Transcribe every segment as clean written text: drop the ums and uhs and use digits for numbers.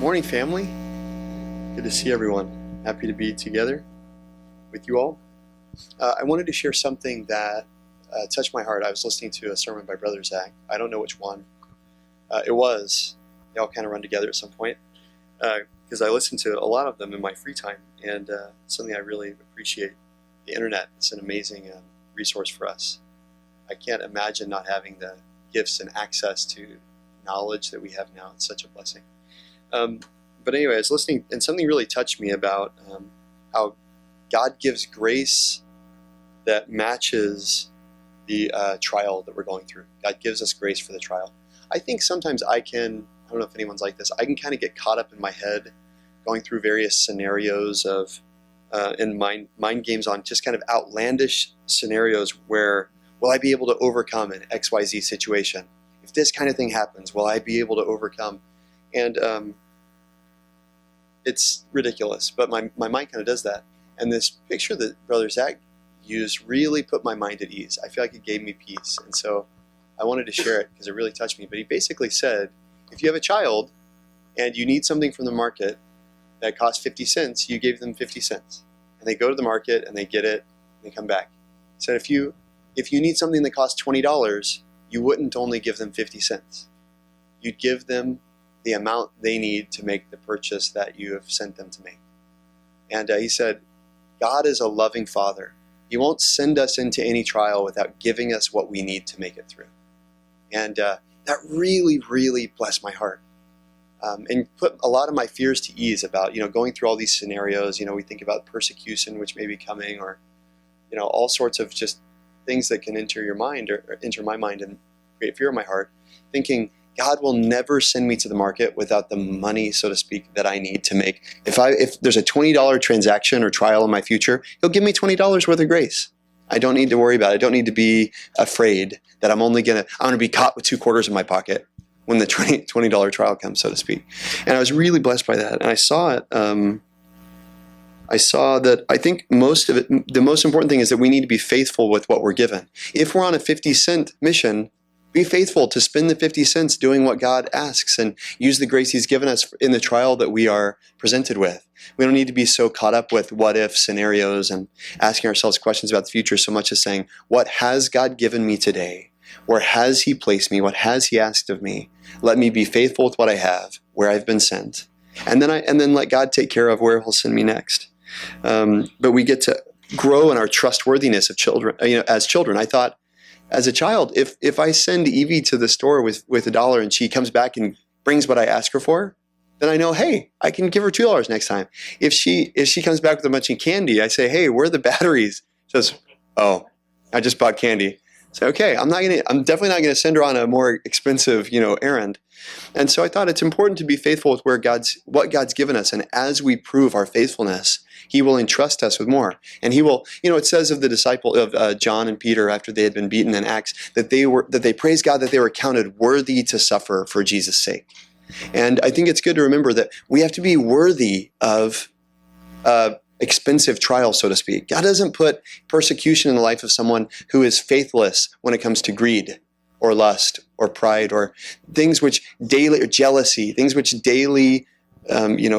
Morning, family. Good to see everyone. Happy to be together with you all. I wanted to share something that touched my heart. I was listening to a sermon by Brother Zach. I don't know which one it was. They all kind of run together at some point because I listen to a lot of them in my free time, and something I really appreciate. The internet is an amazing resource for us. I can't imagine not having the gifts and access to knowledge that we have now. It's such a blessing. But anyway, I was listening, and something really touched me about how God gives grace that matches the trial that we're going through. God gives us grace for the trial. I think sometimes I don't know if anyone's like this, I can kind of get caught up in my head going through various scenarios of, and mind games on just kind of outlandish scenarios where, will I be able to overcome an XYZ situation? If this kind of thing happens, will I be able to overcome? And it's ridiculous, but my mind kind of does that. And this picture that Brother Zach used really put my mind at ease. I feel like it gave me peace. And so I wanted to share it because it really touched me. But he basically said, if you have a child and you need something from the market that costs 50 cents, you give them 50 cents. And they go to the market and they get it and they come back. He said, if you need something that costs $20, you wouldn't only give them 50 cents. You'd give them the amount they need to make the purchase that you have sent them to make. And he said, God is a loving Father. He won't send us into any trial without giving us what we need to make it through. And that really, really blessed my heart. And put a lot of my fears to ease about, going through all these scenarios. We think about persecution, which may be coming, or, all sorts of just things that can enter your mind or enter my mind and create fear in my heart, thinking, God will never send me to the market without the money, so to speak, that I need to make. If there's a $20 transaction or trial in my future, he'll give me $20 worth of grace. I don't need to worry about it. I don't need to be afraid that I'm going to be caught with 2 quarters in my pocket when the $20 trial comes, so to speak. And I was really blessed by that. And I saw it. I saw that I think most of it, the most important thing is that we need to be faithful with what we're given. If we're on a 50-cent mission, be faithful to spend the 50 cents doing what God asks and use the grace he's given us in the trial that we are presented with. We don't need to be so caught up with what-if scenarios and asking ourselves questions about the future so much as saying, what has God given me today? Where has he placed me? What has he asked of me? Let me be faithful with what I have, where I've been sent. And then let God take care of where he'll send me next. But we get to grow in our trustworthiness of children, as children. I thought, as a child, if I send Evie to the store with $1 and she comes back and brings what I ask her for, then I know, hey, I can give her $2 next time. If she comes back with a bunch of candy, I say, hey, where are the batteries? She says, oh, I just bought candy. So okay, I'm definitely not gonna send her on a more expensive, errand. And so I thought it's important to be faithful with what God's given us, and as we prove our faithfulness, he will entrust us with more. And he will, it says of the disciple of John and Peter after they had been beaten in Acts that they praised God that they were counted worthy to suffer for Jesus' sake. And I think it's good to remember that we have to be worthy of expensive trial, so to speak. God doesn't put persecution in the life of someone who is faithless when it comes to greed or lust or pride or things which daily, or jealousy, things which daily,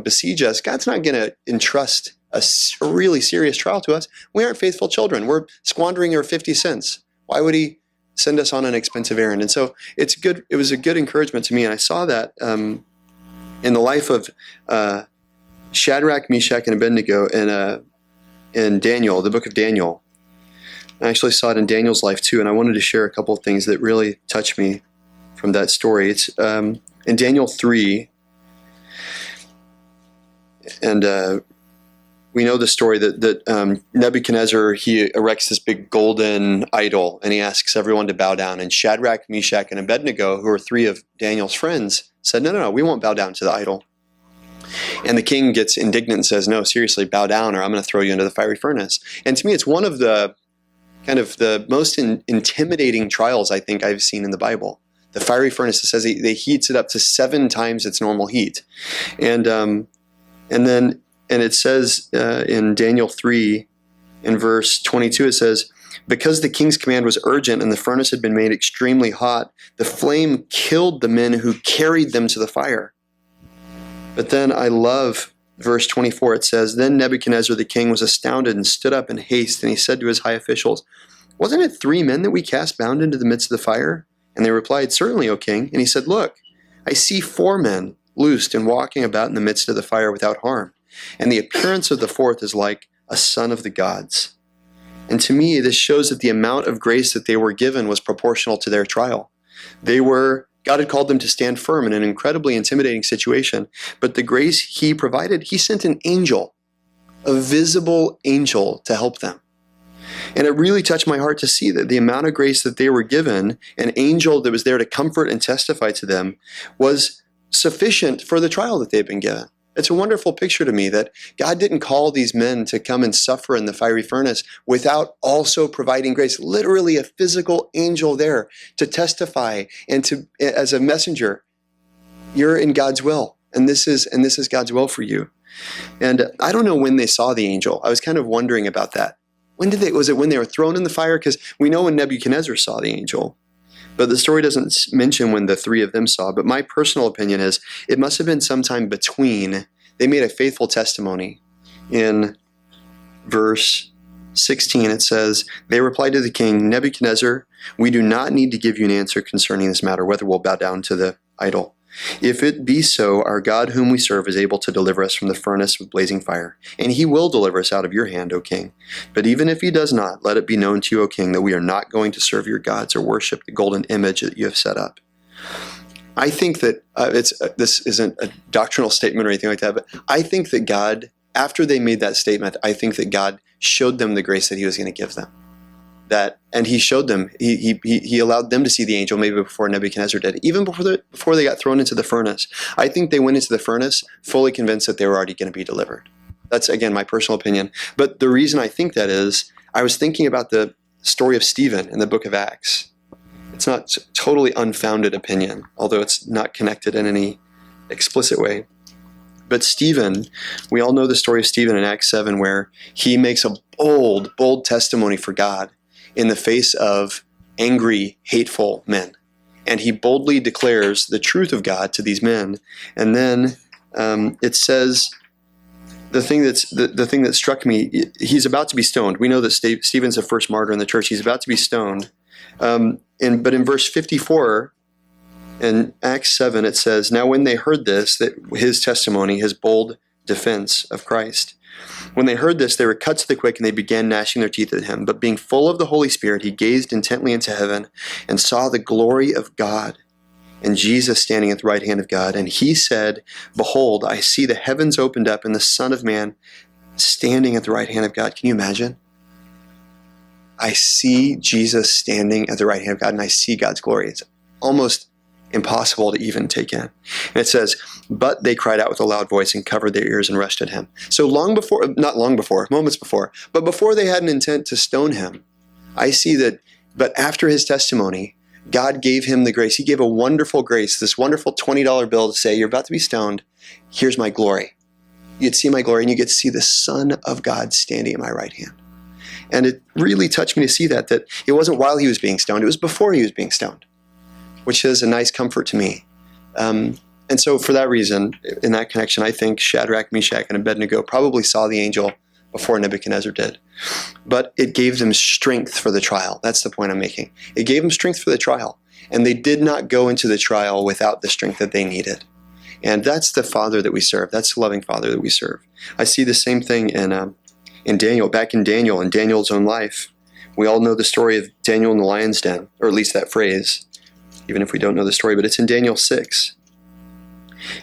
besiege us. God's not going to entrust a really serious trial to us. We aren't faithful children. We're squandering our 50 cents. Why would he send us on an expensive errand? And so it's good. It was a good encouragement to me. And I saw that in the life of Shadrach, Meshach, and Abednego in Daniel, the book of Daniel. I actually saw it in Daniel's life too, and I wanted to share a couple of things that really touched me from that story. It's in Daniel 3, and we know the story that Nebuchadnezzar, he erects this big golden idol, and he asks everyone to bow down. And Shadrach, Meshach, and Abednego, who are 3 of Daniel's friends, said, no, we won't bow down to the idol. And the king gets indignant and says, no, seriously, bow down or I'm going to throw you into the fiery furnace. And to me, it's one of the kind of the most intimidating trials I think I've seen in the Bible. The fiery furnace, it says they heats it up to 7 times its normal heat. And it says in Daniel 3, in verse 22, it says, because the king's command was urgent and the furnace had been made extremely hot, the flame killed the men who carried them to the fire. But then I love verse 24. It says, "Then Nebuchadnezzar the king was astounded and stood up in haste, and he said to his high officials, 'Wasn't it 3 men that we cast bound into the midst of the fire?' And they replied, 'Certainly, O king.' And he said, 'Look, I see 4 men loosed and walking about in the midst of the fire without harm. And the appearance of the 4th is like a son of the gods.'" And to me, this shows that the amount of grace that they were given was proportional to their trial. God had called them to stand firm in an incredibly intimidating situation, but the grace he provided, he sent an angel, a visible angel, to help them. And it really touched my heart to see that the amount of grace that they were given, an angel that was there to comfort and testify to them, was sufficient for the trial that they've been given. It's a wonderful picture to me that God didn't call these men to come and suffer in the fiery furnace without also providing grace. Literally a physical angel there to testify and to, as a messenger, you're in God's will, and this is God's will for you. And I don't know when they saw the angel. I was kind of wondering about that. Was it when they were thrown in the fire? Because we know when Nebuchadnezzar saw the angel. But the story doesn't mention when the 3 of them saw. But my personal opinion is it must have been sometime between. They made a faithful testimony. In verse 16, it says, "They replied to the king, 'Nebuchadnezzar, we do not need to give you an answer concerning this matter, whether we'll bow down to the idol. If it be so, our God whom we serve is able to deliver us from the furnace with blazing fire, and he will deliver us out of your hand, O king. But even if he does not, let it be known to you, O king, that we are not going to serve your gods or worship the golden image that you have set up.'" I think that this isn't a doctrinal statement or anything like that, but I think that God, after they made that statement, I think that God showed them the grace that he was going to give them. And he showed them, he allowed them to see the angel maybe before Nebuchadnezzar did, even before they got thrown into the furnace. I think they went into the furnace fully convinced that they were already going to be delivered. That's, again, my personal opinion. But the reason I think that is, I was thinking about the story of Stephen in the book of Acts. It's not totally unfounded opinion, although it's not connected in any explicit way. But Stephen, we all know the story of Stephen in Acts 7, where he makes a bold testimony for God in the face of angry, hateful men. And he boldly declares the truth of God to these men. And then it says, the thing that struck me, he's about to be stoned. We know that Stephen's the first martyr in the church. He's about to be stoned. But in verse 54, in Acts 7, it says, "Now when they heard this," that his testimony, his bold defense of Christ, "when they heard this, they were cut to the quick, and they began gnashing their teeth at him. But being full of the Holy Spirit, he gazed intently into heaven and saw the glory of God and Jesus standing at the right hand of God. And he said, 'Behold, I see the heavens opened up and the Son of Man standing at the right hand of God.'" Can you imagine? I see Jesus standing at the right hand of God, and I see God's glory. It's almost impossible to even take in. And it says, "But they cried out with a loud voice and covered their ears and rushed at him." So moments before, but before they had an intent to stone him, I see that, but after his testimony, God gave him the grace. He gave a wonderful grace, this wonderful $20 bill to say, "You're about to be stoned. Here's my glory. You'd see my glory, and you get to see the Son of God standing at my right hand." And it really touched me to see that it wasn't while he was being stoned, it was before he was being stoned, which is a nice comfort to me. And so for that reason, in that connection, I think Shadrach, Meshach, and Abednego probably saw the angel before Nebuchadnezzar did. But it gave them strength for the trial. That's the point I'm making. It gave them strength for the trial. And they did not go into the trial without the strength that they needed. And that's the Father that we serve. That's the loving Father that we serve. I see the same thing in Daniel, back in Daniel's own life. We all know the story of Daniel in the lion's den, or at least that phrase, even if we don't know the story, but it's in Daniel 6.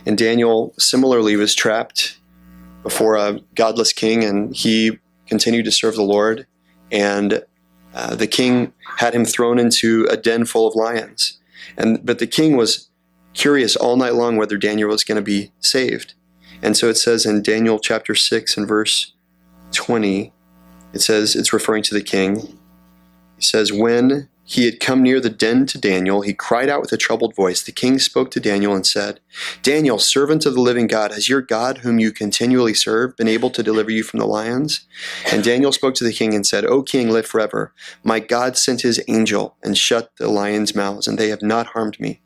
And Daniel similarly was trapped before a godless king, and he continued to serve the Lord. And the king had him thrown into a den full of lions. But the king was curious all night long whether Daniel was going to be saved. And so it says in Daniel chapter 6 and verse 20, it says, it's referring to the king. It says, "When he had come near the den to Daniel, he cried out with a troubled voice. The king spoke to Daniel and said, 'Daniel, servant of the living God, has your God, whom you continually serve, been able to deliver you from the lions?' And Daniel spoke to the king and said, 'O king, live forever. My God sent his angel and shut the lions' mouths, and they have not harmed me.'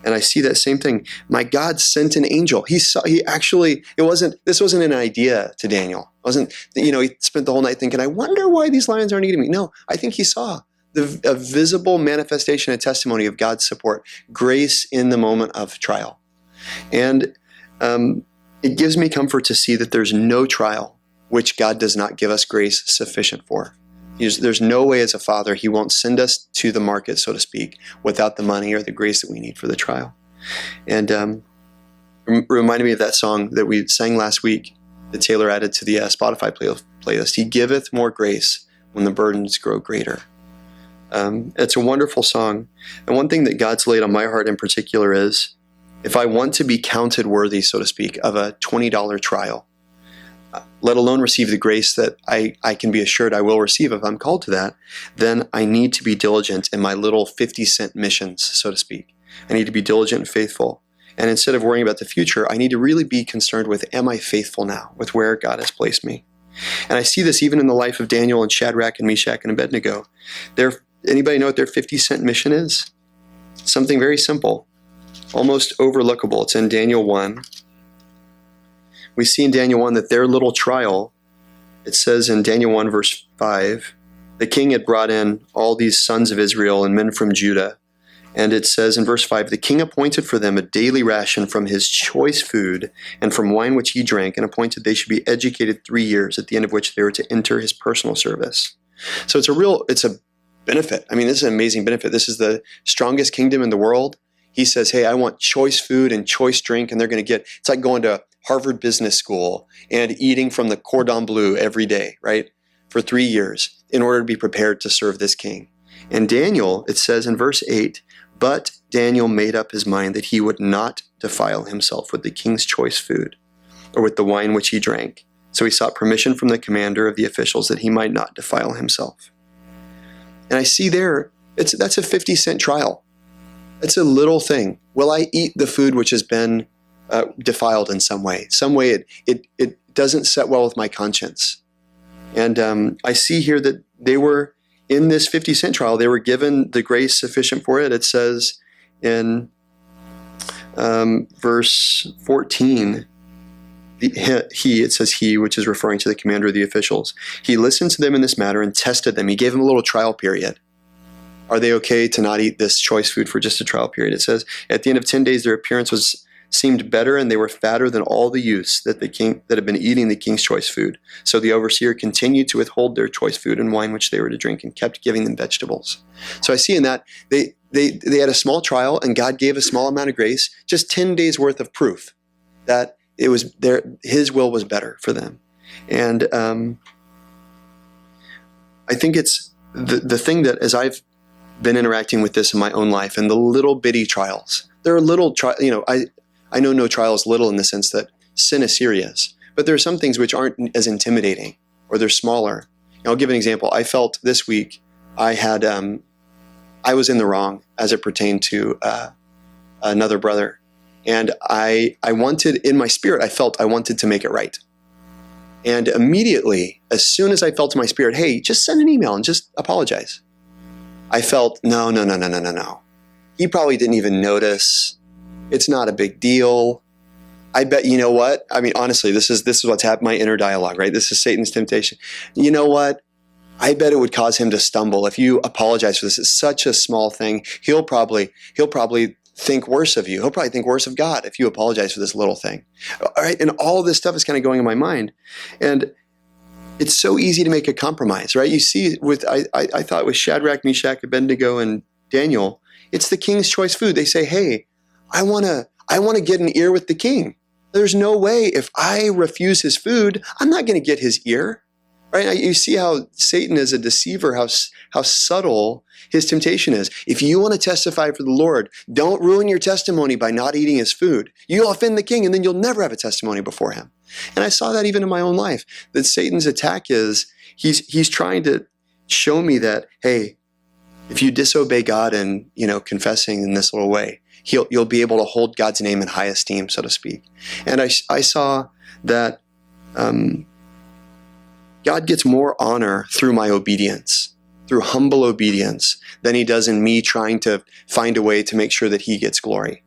And I see that same thing. My God sent an angel. This wasn't an idea to Daniel. It wasn't, he spent the whole night thinking, I wonder why these lions aren't eating me. No, I think he saw a visible manifestation, a testimony of God's support, grace in the moment of trial. And it gives me comfort to see that there's no trial which God does not give us grace sufficient for. There's no way as a father he won't send us to the market, so to speak, without the money or the grace that we need for the trial. And reminded me of that song that we sang last week that Taylor added to the Spotify playlist. He giveth more grace when the burdens grow greater. It's a wonderful song. And one thing that God's laid on my heart in particular is, if I want to be counted worthy, so to speak, of a $20 trial, let alone receive the grace that I can be assured I will receive if I'm called to that, then I need to be diligent in my little 50-cent missions, so to speak. I need to be diligent and faithful. And instead of worrying about the future, I need to really be concerned with, am I faithful now with where God has placed me? And I see this even in the life of Daniel and Shadrach and Meshach and Abednego. Anybody know what their 50-cent mission is? Something very simple, almost overlookable. It's in Daniel 1. We see in Daniel 1 that their little trial, it says in Daniel 1 verse 5, the king had brought in all these sons of Israel and men from Judah. And it says in verse 5, the king appointed for them a daily ration from his choice food and from wine which he drank, and appointed they should be educated 3 years, at the end of which they were to enter his personal service. So it's a benefit. I mean, this is an amazing benefit. This is the strongest kingdom in the world. He says, hey, I want choice food and choice drink, and they're going to it's like going to Harvard Business School and eating from the cordon bleu every day, right? For 3 years in order to be prepared to serve this king. And Daniel, it says in verse 8, but Daniel made up his mind that he would not defile himself with the king's choice food or with the wine which he drank. So he sought permission from the commander of the officials that he might not defile himself. And I see there, that's a 50-cent trial. It's a little thing. Will I eat the food which has been defiled in some way? Some way it doesn't set well with my conscience. And I see here that they were, in this 50-cent trial, they were given the grace sufficient for it. It says in verse 14, it says he, which is referring to the commander of the officials, he listened to them in this matter and tested them. He gave them a little trial period. Are they okay to not eat this choice food for just a trial period? It says, at the end of 10 days, their appearance seemed better, and they were fatter than all the youths that had been eating the king's choice food. So the overseer continued to withhold their choice food and wine which they were to drink, and kept giving them vegetables. So I see in that they had a small trial, and God gave a small amount of grace, just 10 days worth of proof that it was his will was better for them. And I think it's the thing that, as I've been interacting with this in my own life, and the little bitty trials, there are little I know no trial is little in the sense that sin is serious, but there are some things which aren't as intimidating, or they're smaller. I'll give an example. I felt this week I was in the wrong as it pertained to another brother. And I wanted, in my spirit, I wanted to make it right. And immediately, as soon as I felt in my spirit, hey, just send an email and just apologize, I felt, no. He probably didn't even notice. It's not a big deal. I bet, you know what? I mean, honestly, this is what's happened, my inner dialogue, right? This is Satan's temptation. You know what? I bet it would cause him to stumble. If you apologize for this, it's such a small thing. He'll probably think worse of you. He'll probably think worse of God if you apologize for this little thing. All right. And all of this stuff is kind of going in my mind. And it's so easy to make a compromise, right? You see I thought with Shadrach, Meshach, Abednego, and Daniel, it's the king's choice food. They say, hey, I want to get an ear with the king. There's no way if I refuse his food, I'm not going to get his ear, right? You see how Satan is a deceiver, how subtle his temptation is. If you want to testify for the Lord, don't ruin your testimony by not eating his food. You'll offend the king, and then you'll never have a testimony before him. And I saw that even in my own life, that Satan's attack is he's trying to show me that, hey, if you disobey God and, confessing in this little way, you'll be able to hold God's name in high esteem, so to speak. And I saw that God gets more honor through my obedience, through humble obedience, than he does in me trying to find a way to make sure that he gets glory.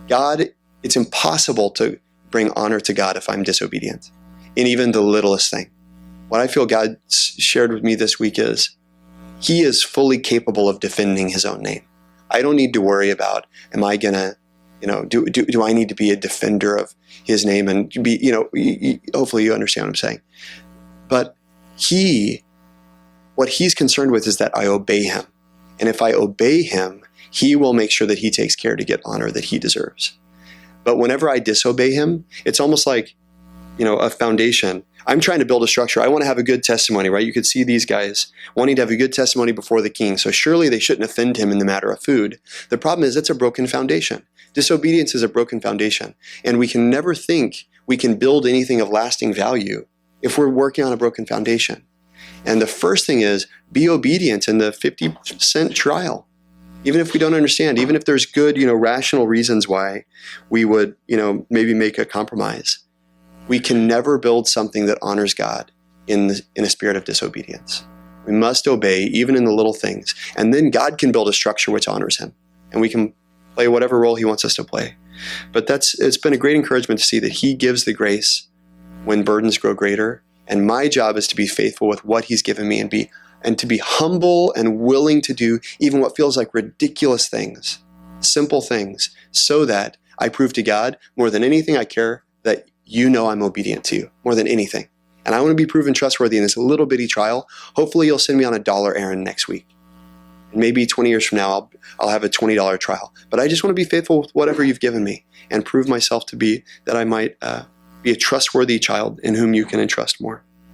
God, it's impossible to bring honor to God if I'm disobedient in even the littlest thing. What I feel God shared with me this week is he is fully capable of defending his own name. I don't need to worry about, am I going to, do I need to be a defender of his name and be, hopefully you understand what I'm saying. But what he's concerned with is that I obey him. And if I obey him, he will make sure that he takes care to get honor that he deserves. But whenever I disobey him, it's almost like, a foundation. I'm trying to build a structure. I want to have a good testimony, right? You could see these guys wanting to have a good testimony before the king. So surely they shouldn't offend him in the matter of food. The problem is it's a broken foundation. Disobedience is a broken foundation. And we can never think we can build anything of lasting value if we're working on a broken foundation. And the first thing is be obedient in the 50-cent trial. Even if we don't understand, even if there's good, rational reasons why we would, maybe make a compromise. We can never build something that honors God in a spirit of disobedience. We must obey even in the little things. And then God can build a structure which honors him. And we can play whatever role he wants us to play. But it's been a great encouragement to see that he gives the grace when burdens grow greater. And my job is to be faithful with what he's given me and to be humble and willing to do even what feels like ridiculous things, simple things, so that I prove to God more than anything I care that I'm obedient to you more than anything. And I want to be proven trustworthy in this little bitty trial. Hopefully you'll send me on a $1 errand next week. And maybe 20 years from now, I'll have a $20 trial. But I just want to be faithful with whatever you've given me and prove myself to be that I might be a trustworthy child in whom you can entrust more.